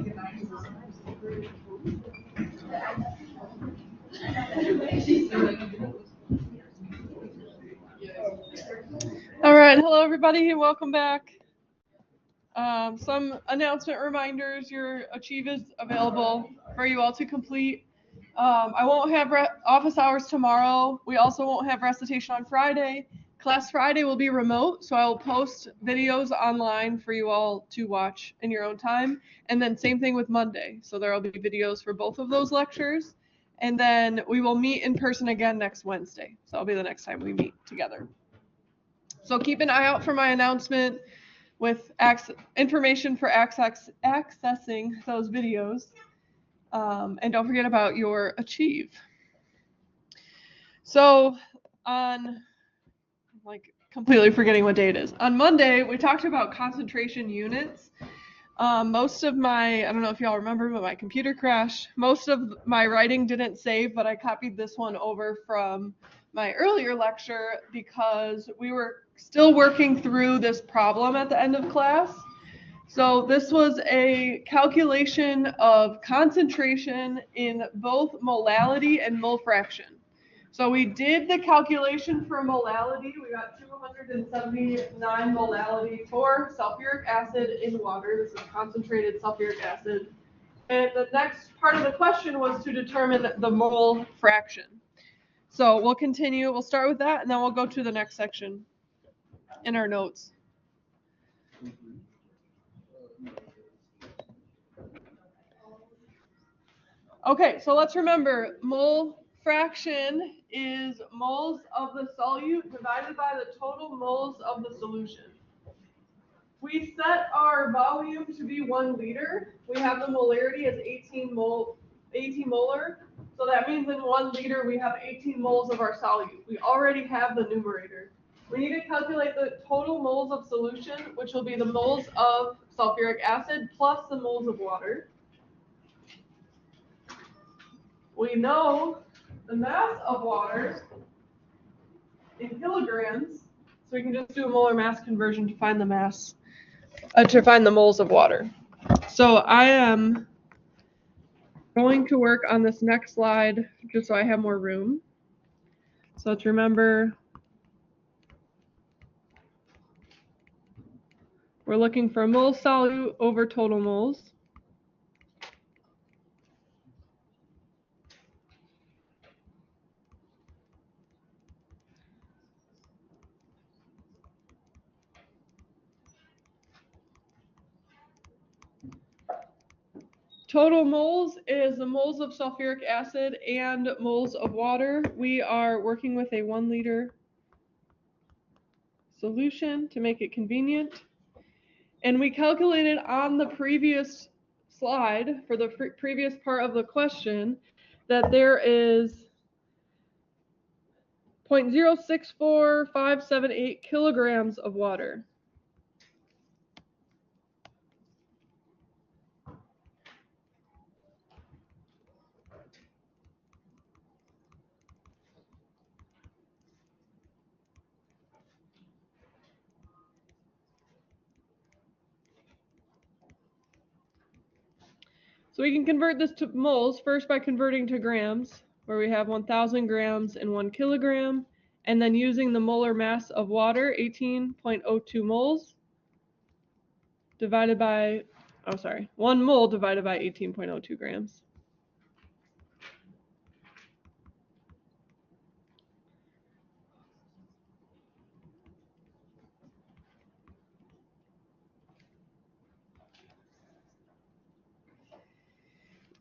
All right, hello everybody, and welcome back. Some announcement reminders: your Achieve is available for you all to complete. I won't have office hours tomorrow. We also won't have recitation on Friday. Class Friday will be remote, so I will post videos online for you all to watch in your own time. And then same thing with Monday. So there will be videos for both of those lectures. And then we will meet in person again next Wednesday. So that'll be the next time we meet together. So keep an eye out for my announcement with information for accessing those videos. And don't forget about your Achieve. So completely forgetting what day it is. On Monday, we talked about concentration units. Most of my, I don't know if y'all remember, but my computer crashed. Most of my writing didn't save, but I copied this one over from my earlier lecture because we were still working through this problem at the end of class. So this was a calculation of concentration in both molality and mole fraction. So we did the calculation for molality. We got 279 molality for sulfuric acid in water. This is concentrated sulfuric acid. And the next part of the question was to determine the mole fraction. So we'll continue. We'll start with that, and then we'll go to the next section in our notes. Okay, so let's remember, mole fraction is moles of the solute divided by the total moles of the solution. We set our volume to be 1 liter. We have the molarity as 18 molar. So that means in 1 liter we have 18 moles of our solute. We already have the numerator. We need to calculate the total moles of solution, which will be the moles of sulfuric acid plus the moles of water. We know the mass of water in kilograms, so we can just do a molar mass conversion to find the mass, to find the moles of water. So I am going to work on this next slide just so I have more room. So let's remember, we're looking for mole solute over total moles. Total moles is the moles of sulfuric acid and moles of water. We are working with a 1 liter solution to make it convenient. And we calculated on the previous slide for the previous part of the question that there is 0.064578 kilograms of water. So we can convert this to moles first by converting to grams, where we have 1,000 grams in 1 kilogram, and then using the molar mass of water, 18.02 moles, divided by, 1 mole divided by 18.02 grams.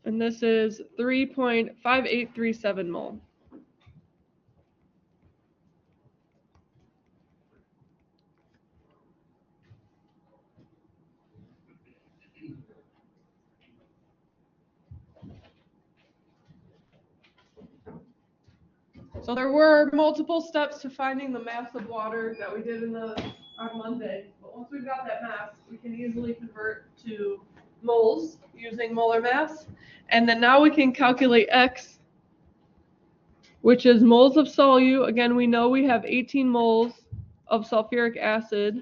And this is 3.5837 mole. So there were multiple steps to finding the mass of water that we did on Monday. But once we've got that mass, we can easily convert to moles using molar mass. And then now we can calculate X, which is moles of solute. Again, we know we have 18 moles of sulfuric acid.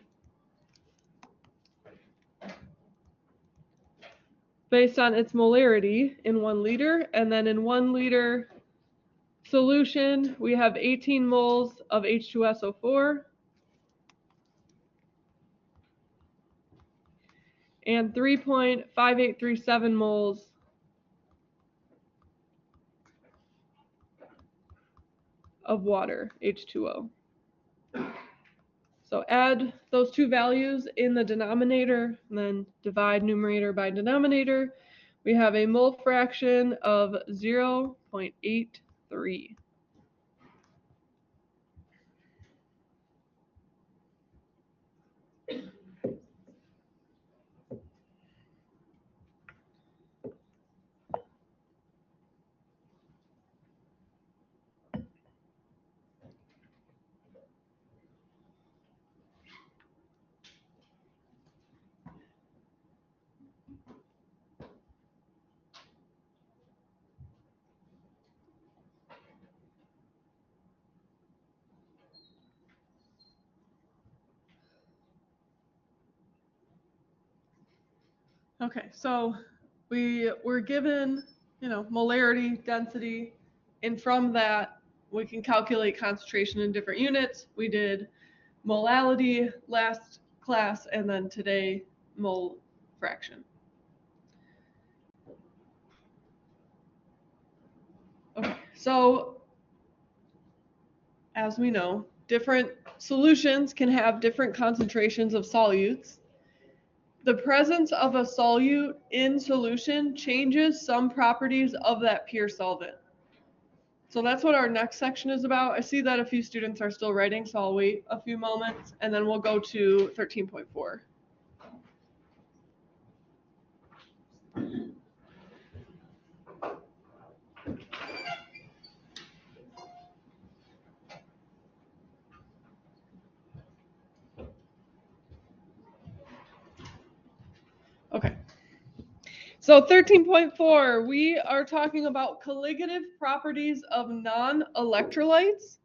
based on its molarity in 1 liter. And then in 1 liter solution, we have 18 moles of H2SO4 and 3.5837 moles of water, H2O. So add those two values in the denominator and then divide numerator by denominator. We have a mole fraction of 0.83. Okay, so we were given, molarity, density, and from that we can calculate concentration in different units. We did molality last class, and then today mole fraction. Okay, so as we know, different solutions can have different concentrations of solutes. The presence of a solute in solution changes some properties of that pure solvent. So that's what our next section is about. I see that a few students are still writing, so I'll wait a few moments and then we'll go to 13.4. Okay. So 13.4, we are talking about colligative properties of non-electrolytes.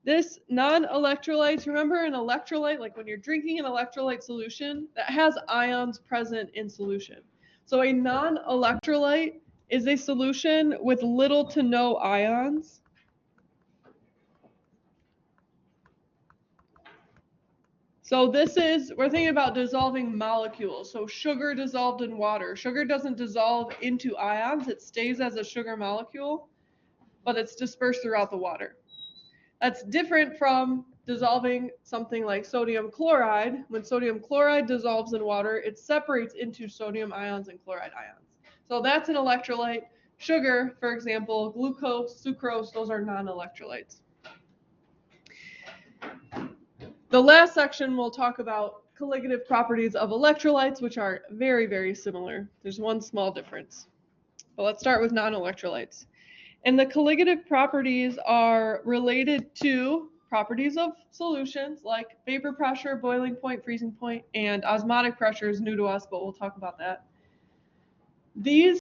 This non-electrolytes, remember an electrolyte, like when you're drinking an electrolyte solution, that has ions present in solution. So a non-electrolyte is a solution with little to no ions. So we're thinking about dissolving molecules. So sugar dissolved in water. Sugar doesn't dissolve into ions. It stays as a sugar molecule, but it's dispersed throughout the water. That's different from dissolving something like sodium chloride. When sodium chloride dissolves in water, it separates into sodium ions and chloride ions. So that's an electrolyte. Sugar, for example, glucose, sucrose, those are non-electrolytes. The last section we'll talk about colligative properties of electrolytes, which are very, very similar. There's one small difference. But let's start with non-electrolytes. And the colligative properties are related to properties of solutions like vapor pressure, boiling point, freezing point, and osmotic pressure is new to us, but we'll talk about that. These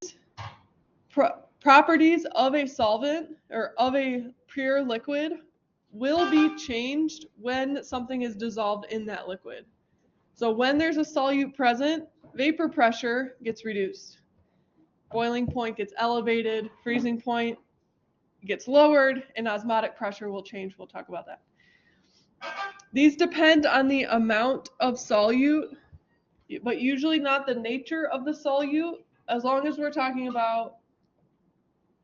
properties of a solvent or of a pure liquid will be changed when something is dissolved in that liquid. So when there's a solute present, vapor pressure gets reduced. Boiling point gets elevated, freezing point gets lowered, and osmotic pressure will change. We'll talk about that. These depend on the amount of solute, but usually not the nature of the solute, as long as we're talking about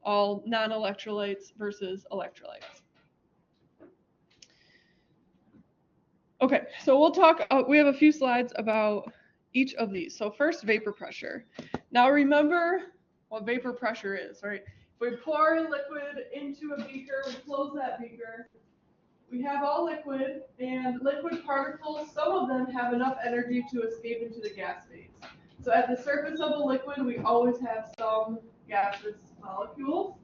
all non-electrolytes versus electrolytes. Okay, so we'll talk, we have a few slides about each of these. So first, vapor pressure. Now remember what vapor pressure is, right? If we pour a liquid into a beaker, we close that beaker, we have all liquid, and liquid particles, some of them have enough energy to escape into the gas phase. So at the surface of a liquid, we always have some gaseous molecules.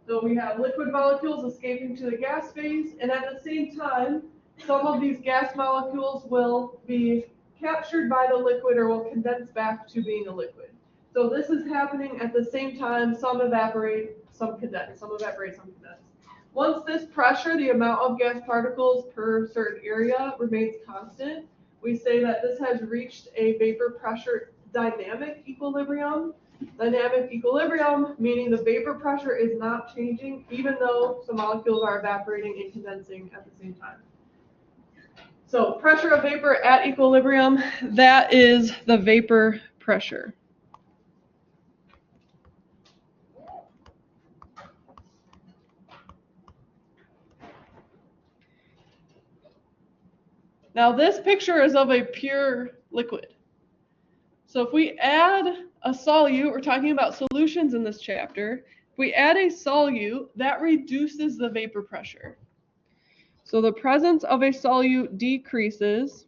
So we have liquid molecules escaping to the gas phase, and at the same time, some of these gas molecules will be captured by the liquid or will condense back to being a liquid. So this is happening at the same time. Some evaporate, some condense, some evaporate, some condense. Once this pressure, the amount of gas particles per certain area, remains constant, we say that this has reached a vapor pressure dynamic equilibrium. Dynamic equilibrium, meaning the vapor pressure is not changing even though some molecules are evaporating and condensing at the same time. So pressure of vapor at equilibrium, that is the vapor pressure. Now this picture is of a pure liquid. So if we add a solute, we're talking about solutions in this chapter. If we add a solute, that reduces the vapor pressure. So the presence of a solute decreases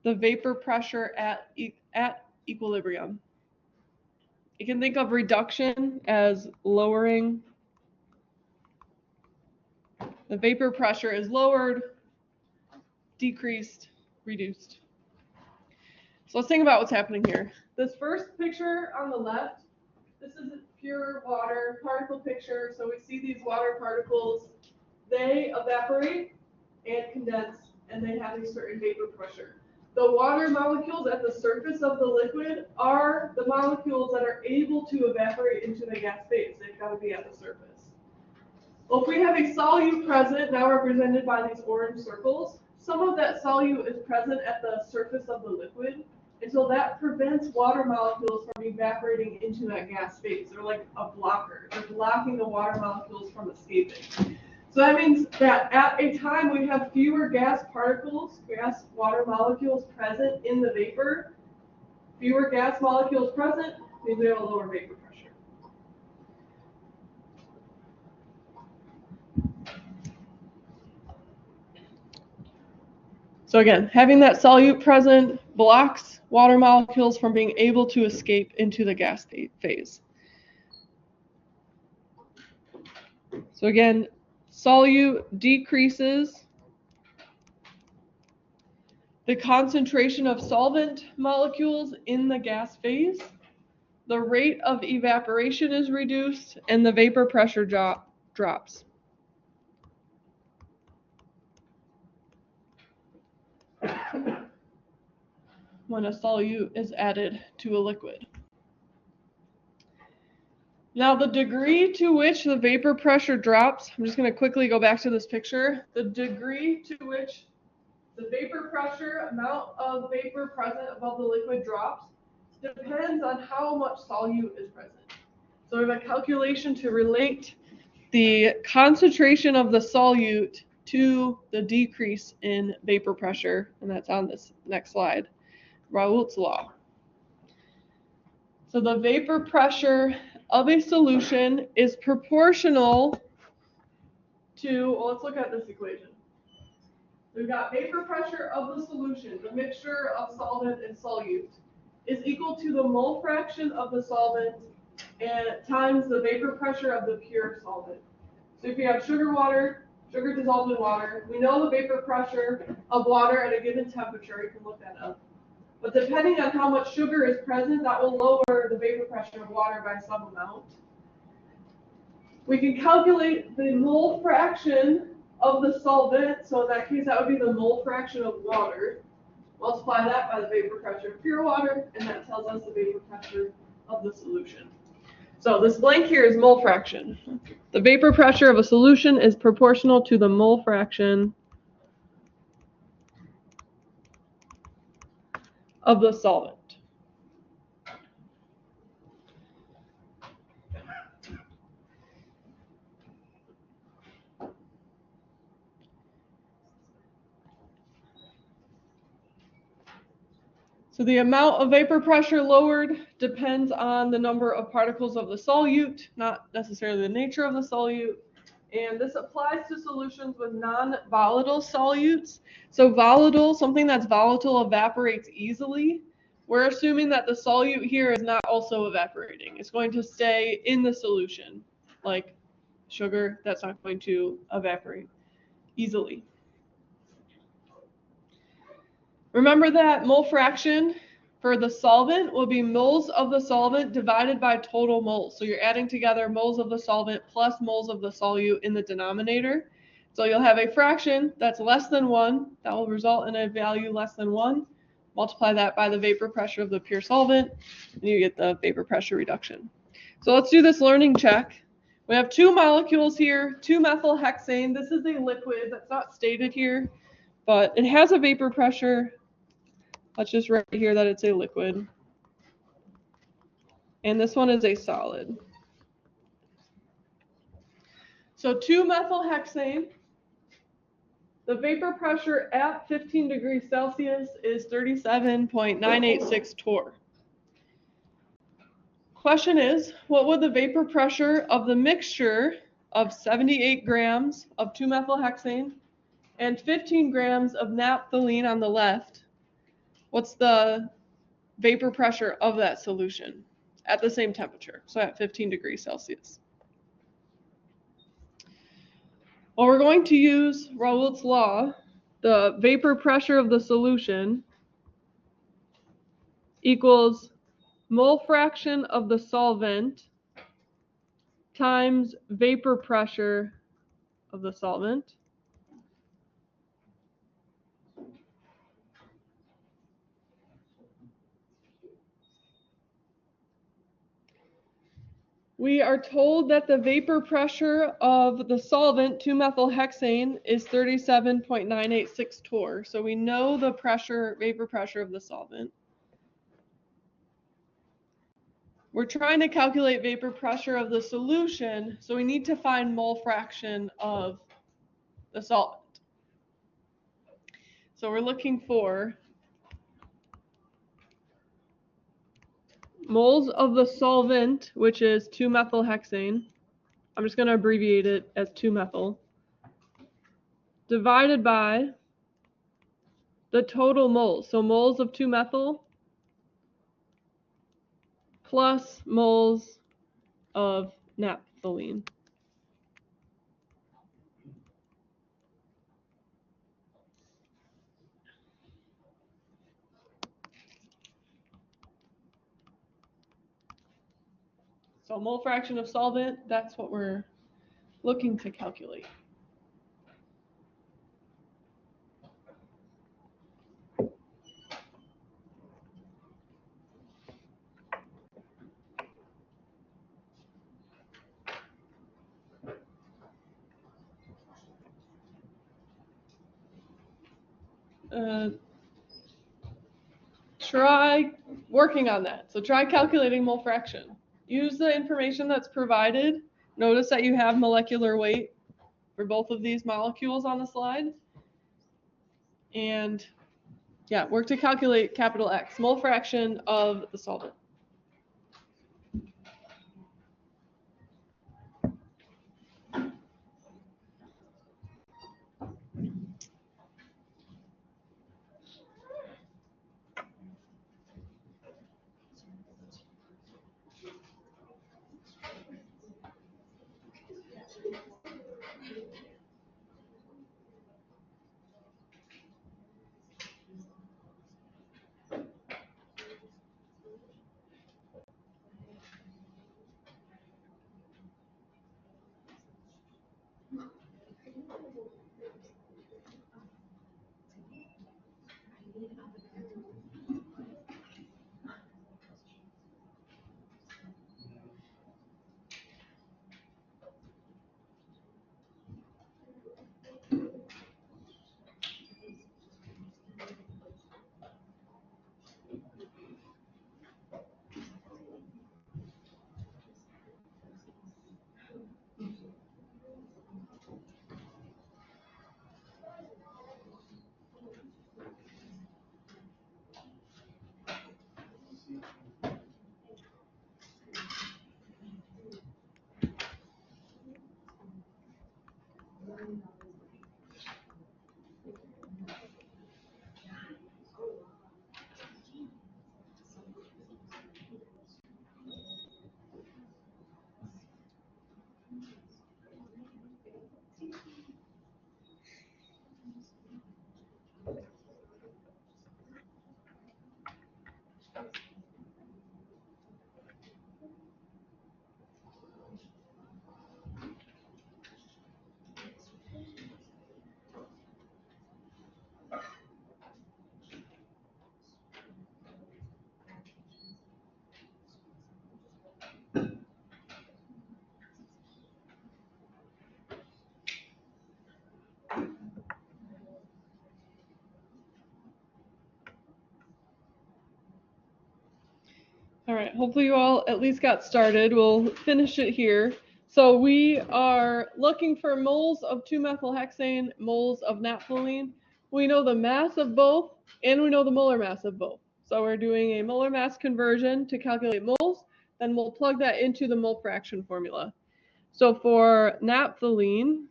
the vapor pressure at equilibrium. You can think of reduction as lowering. The vapor pressure is lowered, decreased, reduced. So let's think about what's happening here. This first picture on the left, this is a pure water particle picture. So we see these water particles, they evaporate and condense, and they have a certain vapor pressure. The water molecules at the surface of the liquid are the molecules that are able to evaporate into the gas phase. They've got to be at the surface. Well, if we have a solute present, now represented by these orange circles, some of that solute is present at the surface of the liquid. And so that prevents water molecules from evaporating into that gas phase. They're like a blocker. They're blocking the water molecules from escaping. So that means that at a time we have fewer gas particles, gas water molecules present in the vapor. Fewer gas molecules present means we have a lower vapor pressure. So again, having that solute present blocks water molecules from being able to escape into the gas phase. So again, solute decreases the concentration of solvent molecules in the gas phase. The rate of evaporation is reduced and the vapor pressure drops. When a solute is added to a liquid. Now the degree to which the vapor pressure drops, I'm just going to quickly go back to this picture. The degree to which the vapor pressure, amount of vapor present above the liquid drops, depends on how much solute is present. So we have a calculation to relate the concentration of the solute to the decrease in vapor pressure, and that's on this next slide. Raoult's law. So the vapor pressure of a solution is proportional to, well, let's look at this equation. We've got vapor pressure of the solution, the mixture of solvent and solute, is equal to the mole fraction of the solvent and times the vapor pressure of the pure solvent. So if you have sugar dissolved in water, we know the vapor pressure of water at a given temperature. You can look that up. But depending on how much sugar is present, that will lower the vapor pressure of water by some amount. We can calculate the mole fraction of the solvent. So in that case, that would be the mole fraction of water. Multiply that by the vapor pressure of pure water, and that tells us the vapor pressure of the solution. So this blank here is mole fraction. The vapor pressure of a solution is proportional to the mole fraction of the solvent. So the amount of vapor pressure lowered depends on the number of particles of the solute, not necessarily the nature of the solute. And this applies to solutions with non-volatile solutes. So volatile, something that's volatile evaporates easily. We're assuming that the solute here is not also evaporating. It's going to stay in the solution, like sugar, that's not going to evaporate easily. Remember that mole fraction for the solvent will be moles of the solvent divided by total moles. So you're adding together moles of the solvent plus moles of the solute in the denominator. So you'll have a fraction that's less than 1. That will result in a value less than 1, multiply that by the vapor pressure of the pure solvent, and you get the vapor pressure reduction. So let's do this learning check. We have two molecules here, 2-methylhexane. This is a liquid that's not stated here, but it has a vapor pressure. Let's just write here that it's a liquid. And this one is a solid. So 2-methylhexane, the vapor pressure at 15 degrees Celsius is 37.986 torr. Question is, what would the vapor pressure of the mixture of 78 grams of 2-methylhexane and 15 grams of naphthalene on the left, what's the vapor pressure of that solution at the same temperature, so at 15 degrees Celsius? Well, we're going to use Raoult's law. The vapor pressure of the solution equals mole fraction of the solvent times vapor pressure of the solvent. We are told that the vapor pressure of the solvent, 2-methylhexane, is 37.986 torr. So we know the vapor pressure of the solvent. We're trying to calculate vapor pressure of the solution, so we need to find mole fraction of the solvent. So we're looking for moles of the solvent, which is 2-methylhexane. I'm just going to abbreviate it as 2-methyl, divided by the total moles. So moles of 2-methyl plus moles of naphthalene. So mole fraction of solvent, that's what we're looking to calculate. Try working on that. So try calculating mole fraction. Use the information that's provided. Notice that you have molecular weight for both of these molecules on the slide. And yeah, work to calculate capital X, mole fraction of the solvent. All right, hopefully you all at least got started. We'll finish it here. So we are looking for moles of 2-methylhexane, moles of naphthalene. We know the mass of both, and we know the molar mass of both. So we're doing a molar mass conversion to calculate moles, then we'll plug that into the mole fraction formula. So for naphthalene,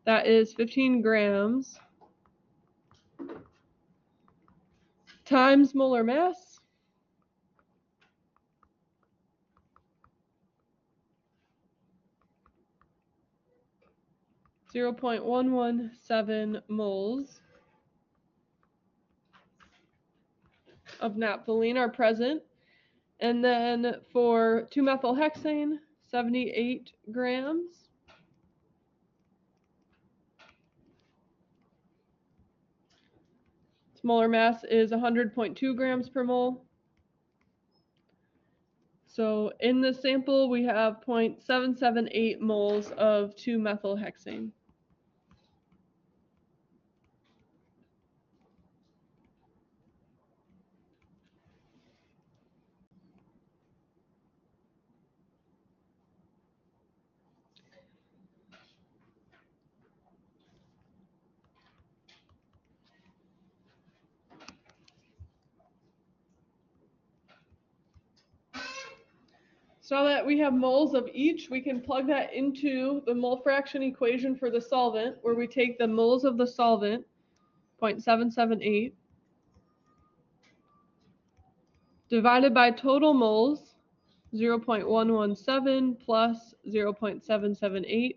that is 15 grams times molar mass, 0.117 moles of naphthalene are present. And then for 2-methylhexane, 78 grams. Its molar mass is 100.2 grams per mole. So in the sample, we have 0.778 moles of 2-methylhexane. So now that we have moles of each, we can plug that into the mole fraction equation for the solvent, where we take the moles of the solvent, 0.778, divided by total moles, 0.117 plus 0.778.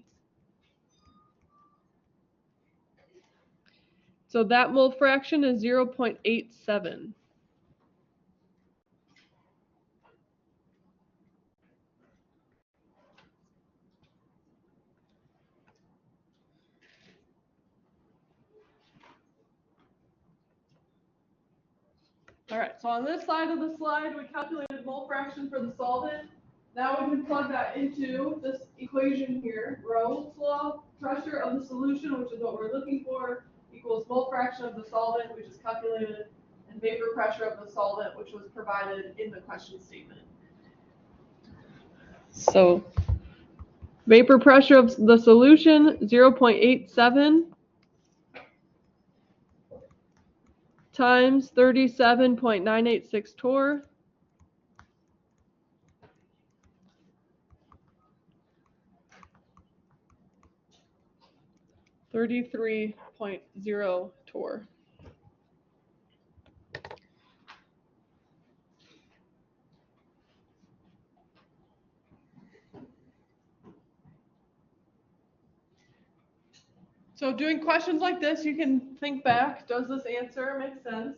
So that mole fraction is 0.87. All right, so on this side of the slide, we calculated mole fraction for the solvent. Now we can plug that into this equation here. Raoult's law, pressure of the solution, which is what we're looking for, equals mole fraction of the solvent, which is calculated, and vapor pressure of the solvent, which was provided in the question statement. So vapor pressure of the solution, 0.87 times 37.986 torr. .0 torr. So doing questions like this, you can think back, does this answer make sense?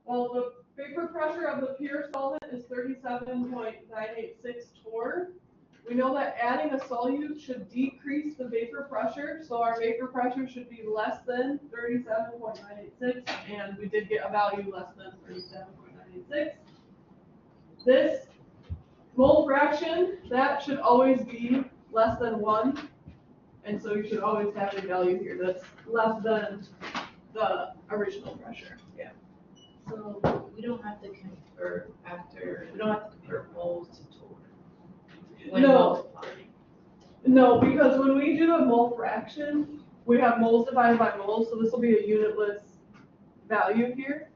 Well, the vapor pressure of the pure solvent is 37.986 torr. We know that adding a solute should decrease the vapor pressure, so our vapor pressure should be less than 37.986, and we did get a value less than 37.986. This mole fraction, that should always be less than 1. And so you should always have a value here that's less than the original pressure. Yeah. So we don't have to convert moles to torr when multiplying. No, because when we do a mole fraction, we have moles divided by moles, so this will be a unitless value here.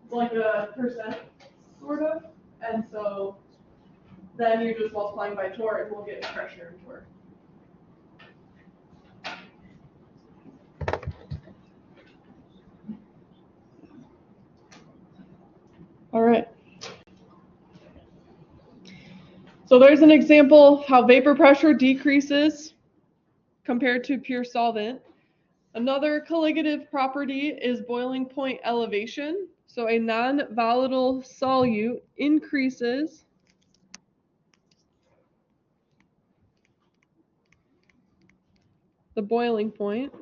It's like a percent, sort of. And so then you're just multiplying by torr, and we'll get pressure in torr. All right. So there's an example of how vapor pressure decreases compared to pure solvent. Another colligative property is boiling point elevation. So a non-volatile solute increases the boiling point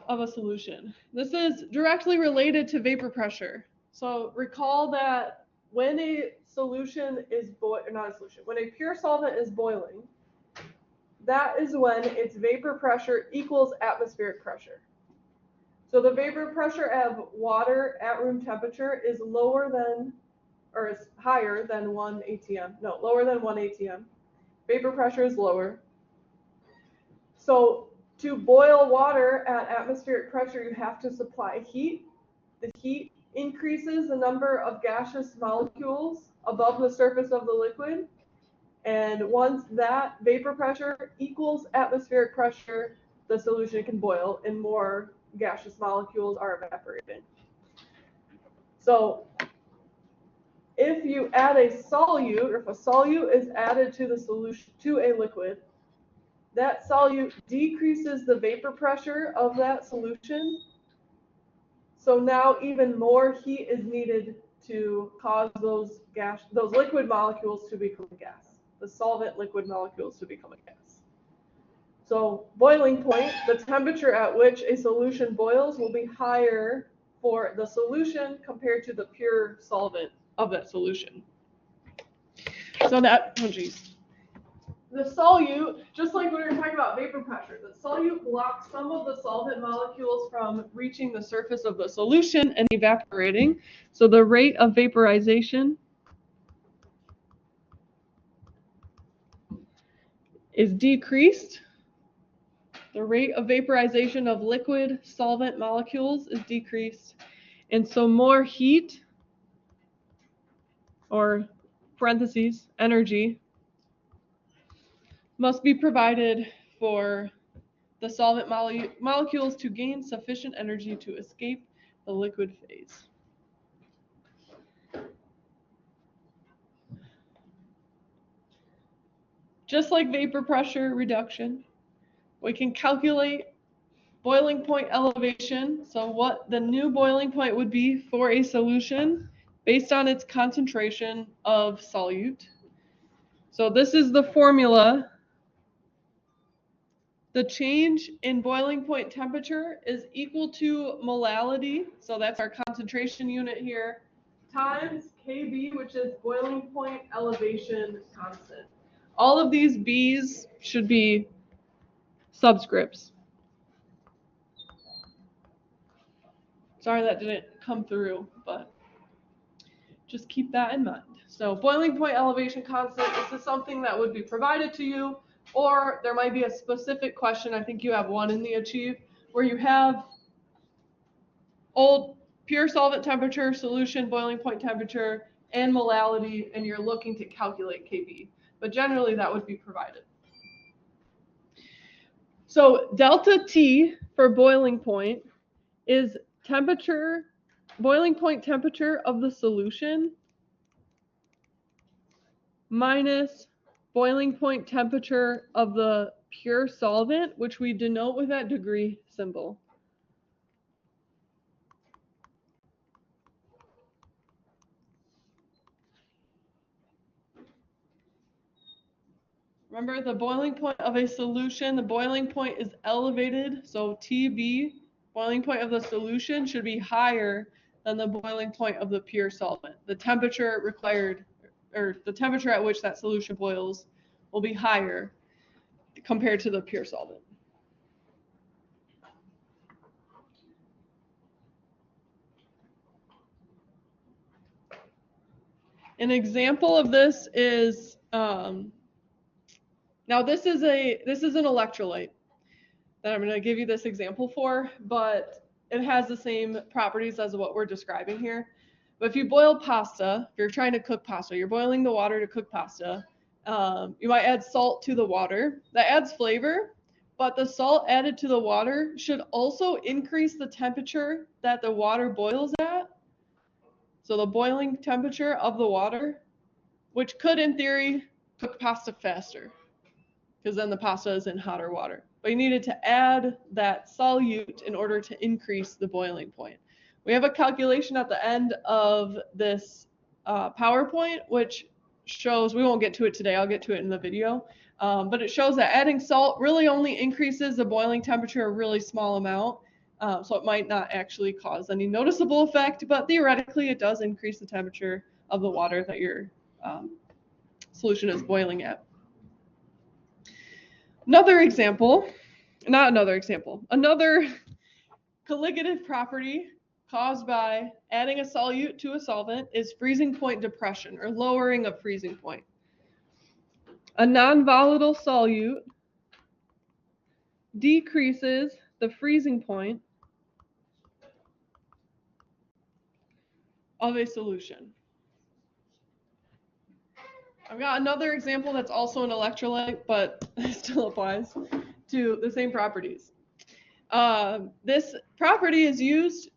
of a solution. This is directly related to vapor pressure. So recall that when a solution is when a pure solvent is boiling, that is when its vapor pressure equals atmospheric pressure. So the vapor pressure of water at room temperature is lower than, or is higher than 1 atm. No, lower than 1 atm. Vapor pressure is lower. So to boil water at atmospheric pressure, you have to supply heat. The heat increases the number of gaseous molecules above the surface of the liquid. And once that vapor pressure equals atmospheric pressure, the solution can boil and more gaseous molecules are evaporated. So if you add a solute, or if a solute is added to the solution, to a liquid, that solute decreases the vapor pressure of that solution. So now even more heat is needed to cause those liquid molecules to become a gas, the solvent liquid molecules to become a gas. So boiling point, the temperature at which a solution boils will be higher for the solution compared to the pure solvent of that solution. So that, oh geez. The solute, just like when we were talking about vapor pressure, the solute blocks some of the solvent molecules from reaching the surface of the solution and evaporating. So the rate of vaporization is decreased. The rate of vaporization of liquid solvent molecules is decreased. And so more heat, or parentheses, energy, must be provided for the solvent molecules to gain sufficient energy to escape the liquid phase. Just like vapor pressure reduction, we can calculate boiling point elevation, so what the new boiling point would be for a solution based on its concentration of solute. So this is the formula. The change in boiling point temperature is equal to molality, so that's our concentration unit here, times Kb, which is boiling point elevation constant. All of these B's should be subscripts. Sorry that didn't come through, but just keep that in mind. So boiling point elevation constant, this is something that would be provided to you, or there might be a specific question, I think you have one in the Achieve, where you have old pure solvent temperature, solution, boiling point temperature, and molality, and you're looking to calculate Kb. But generally that would be provided. So delta T for boiling point is temperature, boiling point temperature of the solution minus boiling point temperature of the pure solvent, which we denote with that degree symbol. Remember, the boiling point of a solution, the boiling point is elevated, so TB, boiling point of the solution, should be higher than the boiling point of the pure solvent. The temperature required, or the temperature at which that solution boils, will be higher compared to the pure solvent. An example of this is, now this is an electrolyte that I'm going to give you this example for, but it has the same properties as what we're describing here. But if you boil pasta, if you're trying to cook pasta, you're boiling the water to cook pasta, you might add salt to the water. That adds flavor, but the salt added to the water should also increase the temperature that the water boils at. So the boiling temperature of the water, which could in theory cook pasta faster, because then the pasta is in hotter water. But you needed to add that solute in order to increase the boiling point. We have a calculation at the end of this PowerPoint, which shows, we won't get to it today, I'll get to it in the video, but it shows that adding salt really only increases the boiling temperature a really small amount, so it might not actually cause any noticeable effect, but theoretically it does increase the temperature of the water that your solution is boiling at. Another colligative property caused by adding a solute to a solvent is freezing point depression, or lowering of freezing point. A non-volatile solute decreases the freezing point of a solution. I've got another example that's also an electrolyte, but it still applies to the same properties. This property is used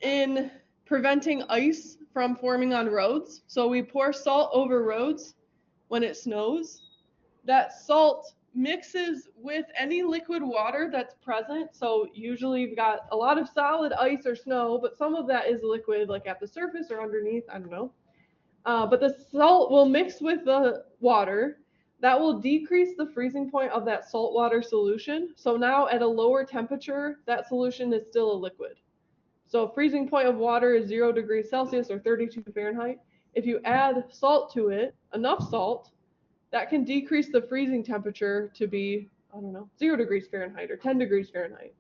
in preventing ice from forming on roads. So we pour salt over roads when it snows. That salt mixes with any liquid water that's present. So usually you've got a lot of solid ice or snow, but some of that is liquid, like at the surface or underneath, I don't know. But the salt will mix with the water. That will decrease the freezing point of that saltwater solution. So now at a lower temperature, that solution is still a liquid. So freezing point of water is 0 degrees Celsius or 32 Fahrenheit. If you add salt to it, enough salt, that can decrease the freezing temperature to be, I don't know, 0 degrees Fahrenheit or 10 degrees Fahrenheit.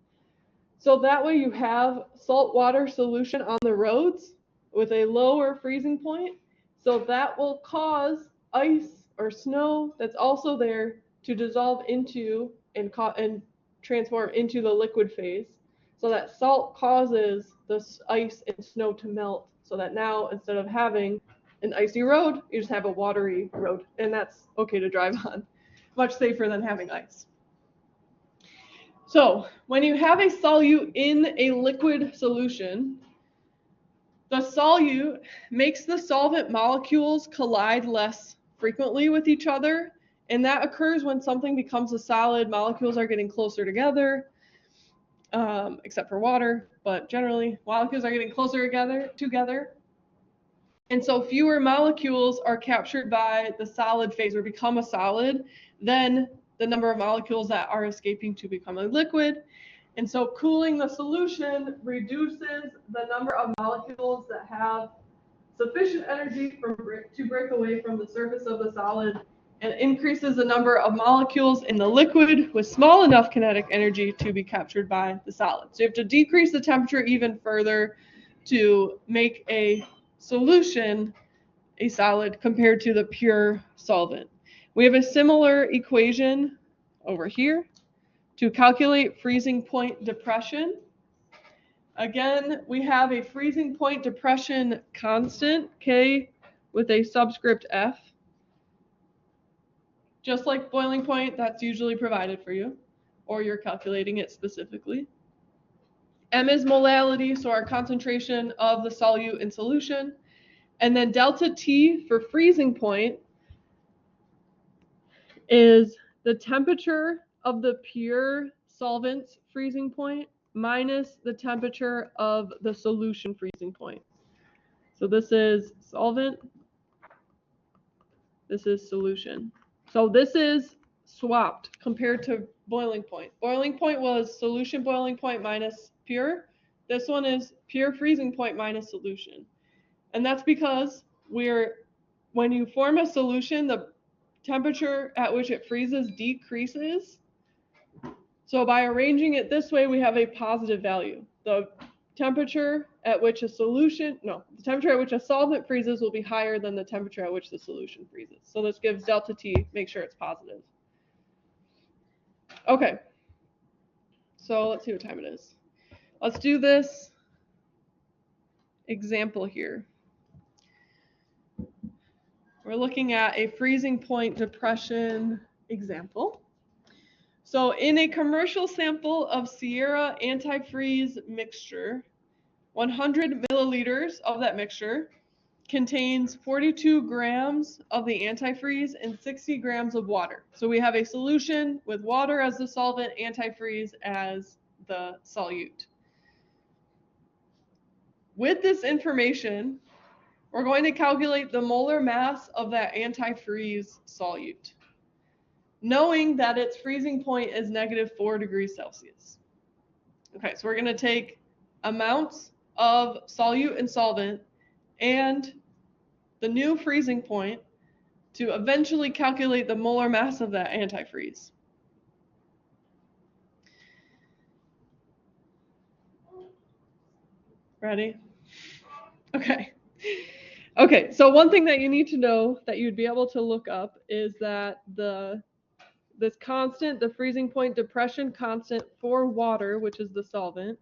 So that way you have saltwater solution on the roads with a lower freezing point. So that will cause ice or snow that's also there to dissolve into and transform into the liquid phase. So that salt causes the ice and snow to melt, so that now instead of having an icy road, you just have a watery road, and that's okay to drive on. Much safer than having ice. So when you have a solute in a liquid solution, the solute makes the solvent molecules collide less frequently with each other, and that occurs when something becomes a solid. Molecules are getting closer together, except for water, but generally molecules are getting closer together. And so fewer molecules are captured by the solid phase or become a solid than the number of molecules that are escaping to become a liquid. And so cooling the solution reduces the number of molecules that have sufficient energy to break away from the surface of the solid, and increases the number of molecules in the liquid with small enough kinetic energy to be captured by the solid. So you have to decrease the temperature even further to make a solution a solid compared to the pure solvent. We have a similar equation over here to calculate freezing point depression. Again, we have a freezing point depression constant, K with a subscript F. Just like boiling point, that's usually provided for you, or you're calculating it specifically. M is molality, so our concentration of the solute in solution. And then delta T for freezing point is the temperature of the pure solvent's freezing point minus the temperature of the solution freezing point. So this is solvent, this is solution. So this is swapped compared to boiling point. Boiling point was solution boiling point minus pure. This one is pure freezing point minus solution. And that's because when you form a solution, the temperature at which it freezes decreases. So by arranging it this way, we have a positive value. The temperature at which a solvent freezes will be higher than the temperature at which the solution freezes. So this gives delta T, make sure it's positive. Okay, so let's see what time it is. Let's do this example here. We're looking at a freezing point depression example. So in a commercial sample of Sierra antifreeze mixture, 100 milliliters of that mixture contains 42 grams of the antifreeze and 60 grams of water. So we have a solution with water as the solvent, antifreeze as the solute. With this information, we're going to calculate the molar mass of that antifreeze solute, knowing that its freezing point is -4 degrees Celsius. Okay, so we're going to take amounts of solute and solvent and the new freezing point to eventually calculate the molar mass of that antifreeze. Ready? Okay. Okay, so one thing that you need to know that you'd be able to look up is that this constant, the freezing point depression constant for water, which is the solvent,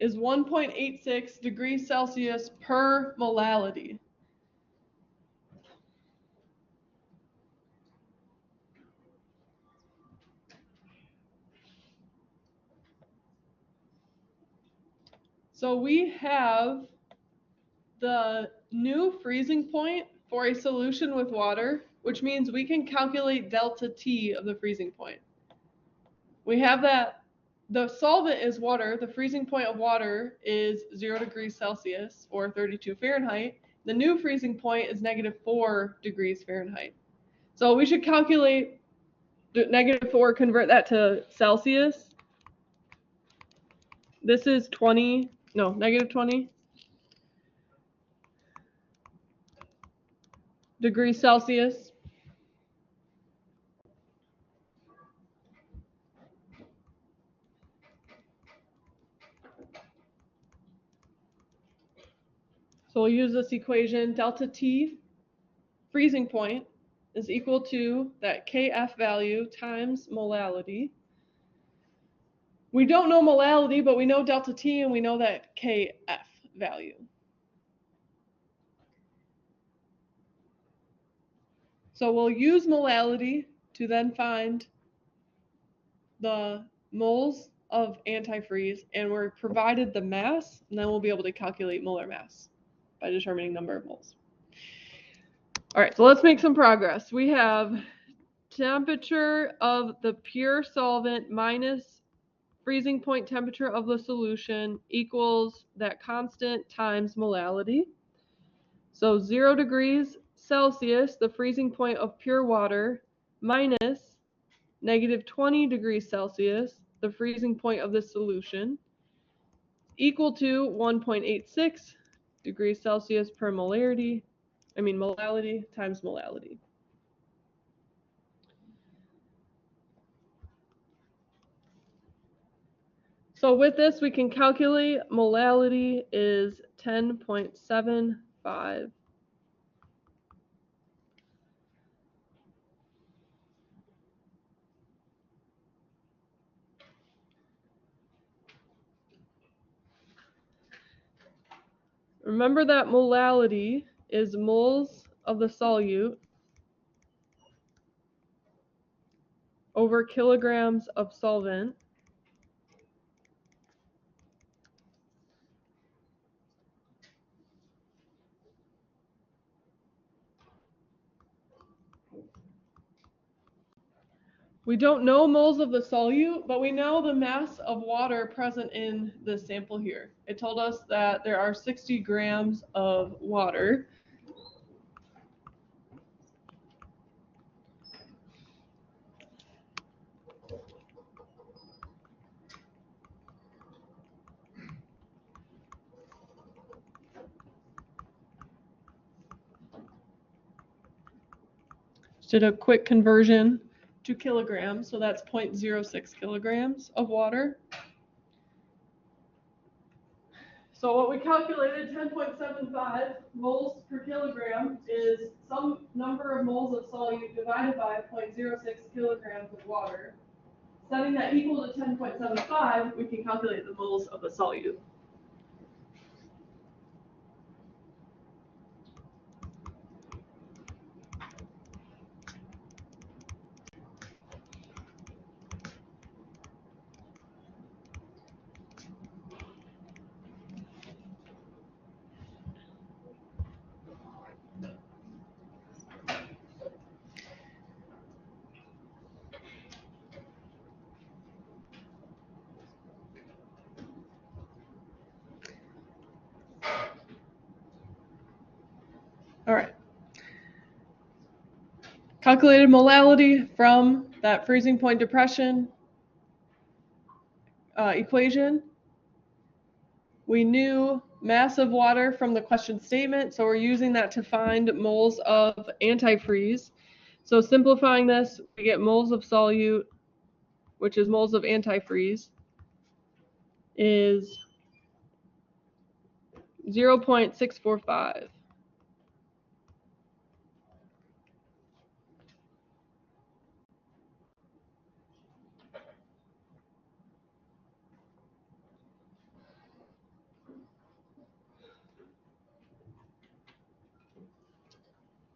is 1.86 degrees Celsius per molality. So we have the new freezing point for a solution with water, which means we can calculate delta T of the freezing point. We have that the solvent is water, the freezing point of water is 0 degrees Celsius or 32 Fahrenheit. The new freezing point is -4 degrees Fahrenheit. So we should calculate -4, convert that to Celsius. This is -20 degrees Celsius. So we'll use this equation. Delta T freezing point is equal to that Kf value times molality. We don't know molality, but we know delta T and we know that Kf value. So we'll use molality to then find the moles of antifreeze, and we're provided the mass, and then we'll be able to calculate molar mass by determining number of moles. All right, so let's make some progress. We have temperature of the pure solvent minus freezing point temperature of the solution equals that constant times molality. So 0 degrees Celsius, the freezing point of pure water, minus -20 degrees Celsius, the freezing point of the solution, equal to 1.86 degrees Celsius per molality times molality. So with this, we can calculate molality is 10.75. Remember that molality is moles of the solute over kilograms of solvent. We don't know moles of the solute, but we know the mass of water present in the sample here. It told us that there are 60 grams of water. Just did a quick conversion to kilograms, so that's 0.06 kilograms of water. So what we calculated, 10.75 moles per kilogram, is some number of moles of solute divided by 0.06 kilograms of water. Setting that equal to 10.75, we can calculate the moles of the solute. All right. Calculated molality from that freezing point depression equation. We knew mass of water from the question statement, so we're using that to find moles of antifreeze. So simplifying this, we get moles of solute, which is moles of antifreeze, is 0.645.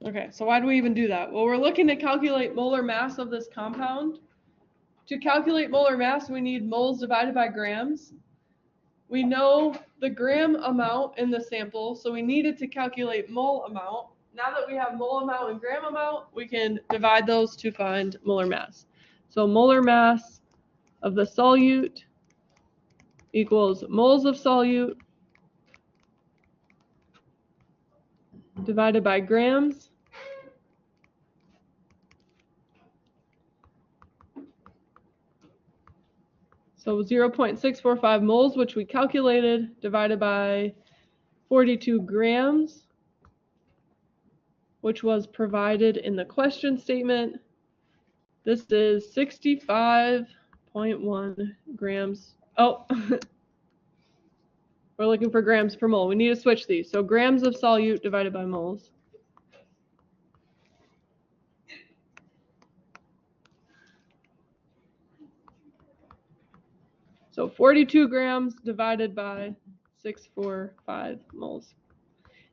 Okay, so why do we even do that? Well, we're looking to calculate molar mass of this compound. To calculate molar mass, we need moles divided by grams. We know the gram amount in the sample, so we needed to calculate mole amount. Now that we have mole amount and gram amount, we can divide those to find molar mass. So molar mass of the solute equals moles of solute divided by grams. So 0.645 moles, which we calculated, divided by 42 grams, which was provided in the question statement. This is 65.1 grams. Oh, we're looking for grams per mole. We need to switch these. So grams of solute divided by moles. So 42 grams divided by 645 moles.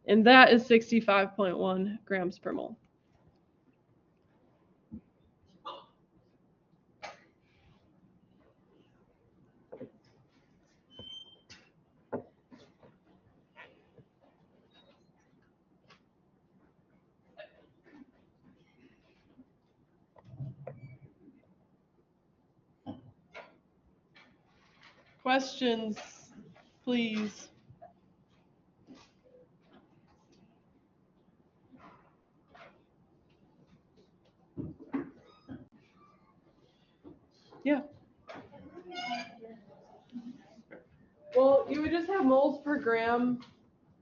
And that is 65.1 grams per mole. Questions, please. Yeah. Well, you would just have moles per gram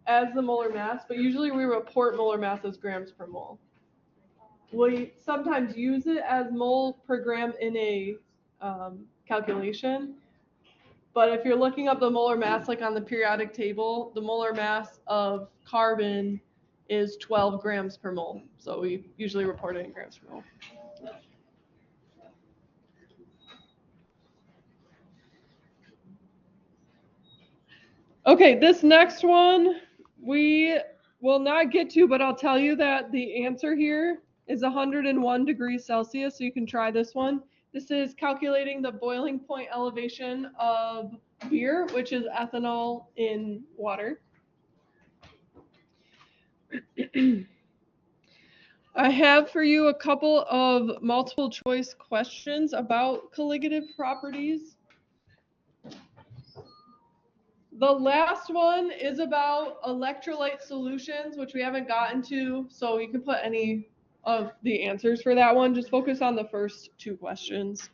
as the molar mass, but usually we report molar mass as grams per mole. We sometimes use it as mole per gram in a calculation, but if you're looking up the molar mass, like on the periodic table, the molar mass of carbon is 12 grams per mole. So we usually report it in grams per mole. Okay, this next one we will not get to, but I'll tell you that the answer here is 101 degrees Celsius, so you can try this one. This is calculating the boiling point elevation of beer, which is ethanol in water. I have for you a couple of multiple choice questions about colligative properties. The last one is about electrolyte solutions, which we haven't gotten to, so you can put any of the answers for that one. Just focus on the first two questions.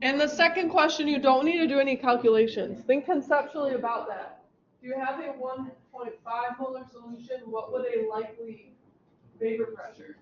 And the second question, you don't need to do any calculations. Think conceptually about that. If you have a 1.5 molar solution, what would a likely vapor pressure?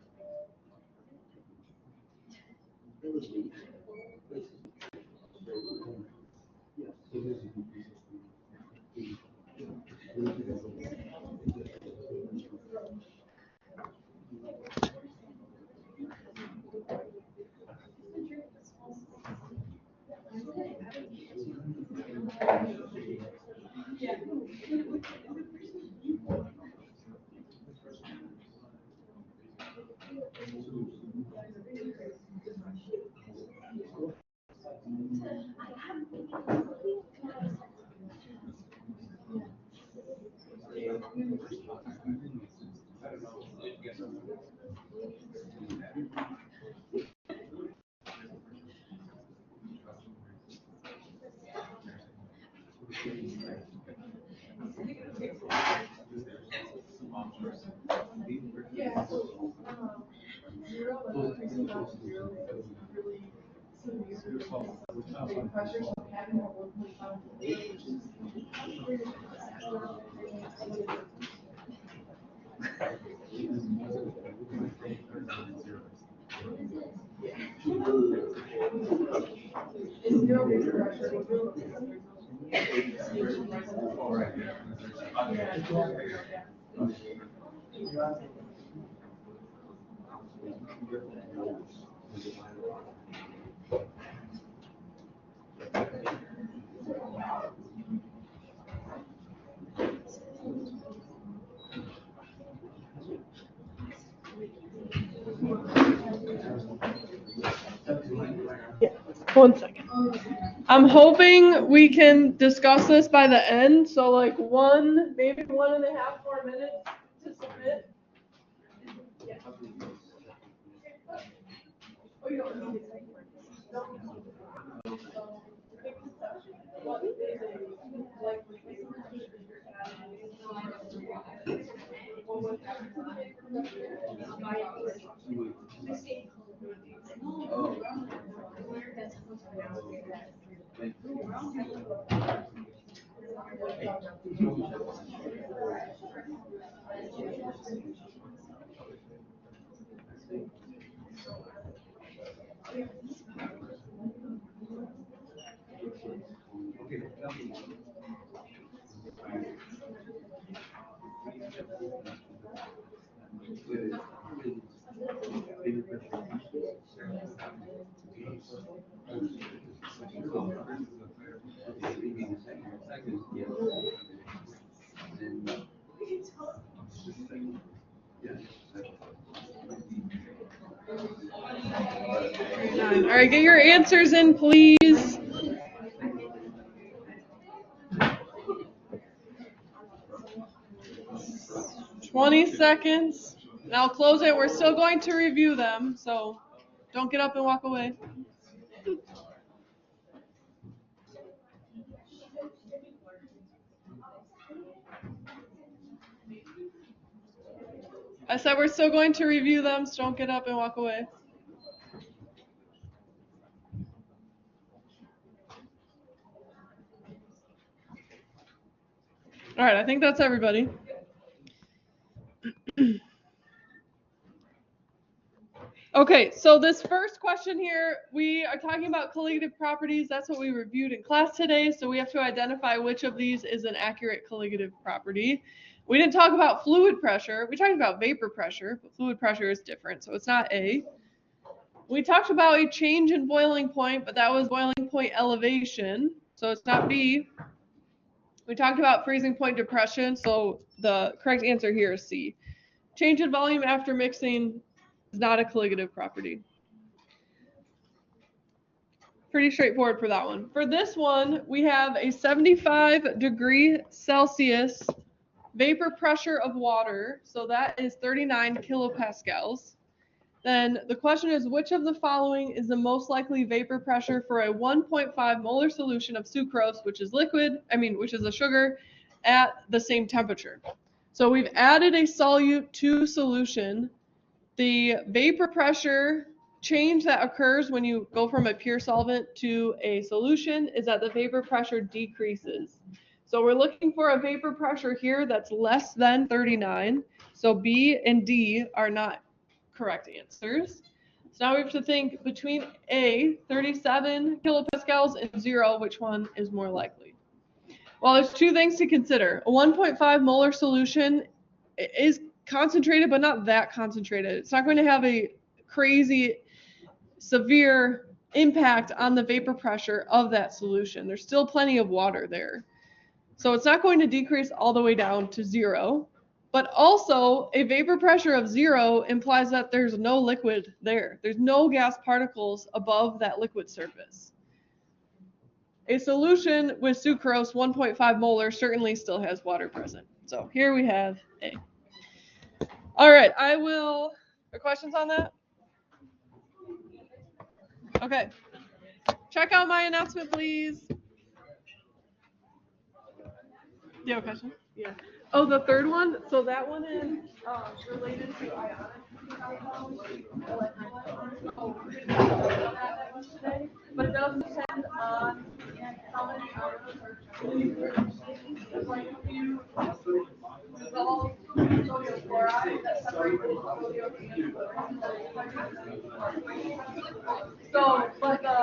Yeah, 1 second. I'm hoping we can discuss this by the end, so like maybe 1.5 more minutes to submit. Yeah. Oh, you don't need it. All right, get your answers in, please. "20 seconds. And I'll close it. We're still going to review them, so don't get up and walk away. I said we're still going to review them, so don't get up and walk away. All right, I think that's everybody. Okay, so this first question here, we are talking about colligative properties. That's what we reviewed in class today. So we have to identify which of these is an accurate colligative property. We didn't talk about fluid pressure. We talked about vapor pressure, but fluid pressure is different, so it's not A. We talked about a change in boiling point, but that was boiling point elevation, so it's not B. We talked about freezing point depression, so the correct answer here is C. Change in volume after mixing is not a colligative property. Pretty straightforward for that one. For this one, we have a 75 degree Celsius vapor pressure of water, so that is 39 kilopascals. Then the question is, which of the following is the most likely vapor pressure for a 1.5 molar solution of sucrose, which is which is a sugar, at the same temperature? So we've added a solute to solution. The vapor pressure change that occurs when you go from a pure solvent to a solution is that the vapor pressure decreases. So we're looking for a vapor pressure here that's less than 39. So B and D are not correct answers. So now we have to think between A, 37 kilopascals, and 0, which one is more likely? Well, there's two things to consider. A 1.5 molar solution is concentrated, but not that concentrated. It's not going to have a crazy, severe impact on the vapor pressure of that solution. There's still plenty of water there. So it's not going to decrease all the way down to 0. But also, a vapor pressure of 0 implies that there's no liquid there. There's no gas particles above that liquid surface. A solution with sucrose 1.5 molar certainly still has water present. So here we have A. All right, questions on that? Okay. Check out my announcement, please. Do you have a question? Yeah. Oh, the third one. So that one is related to ionic compounds, electrolytes. So we're going to talk about that one today, but it does depend on how many ions are present. There's like a few dissolved sodium chloride that separate the sodium and chlorine. So, but the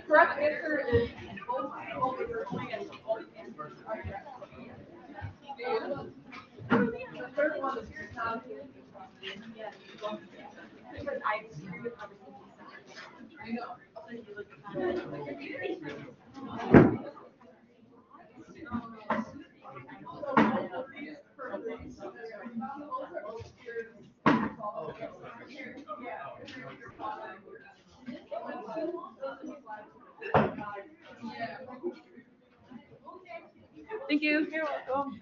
correct answer is both of the three and both answers are correct. The third one is not. Because I agree with everything he said. Thank you. You're welcome.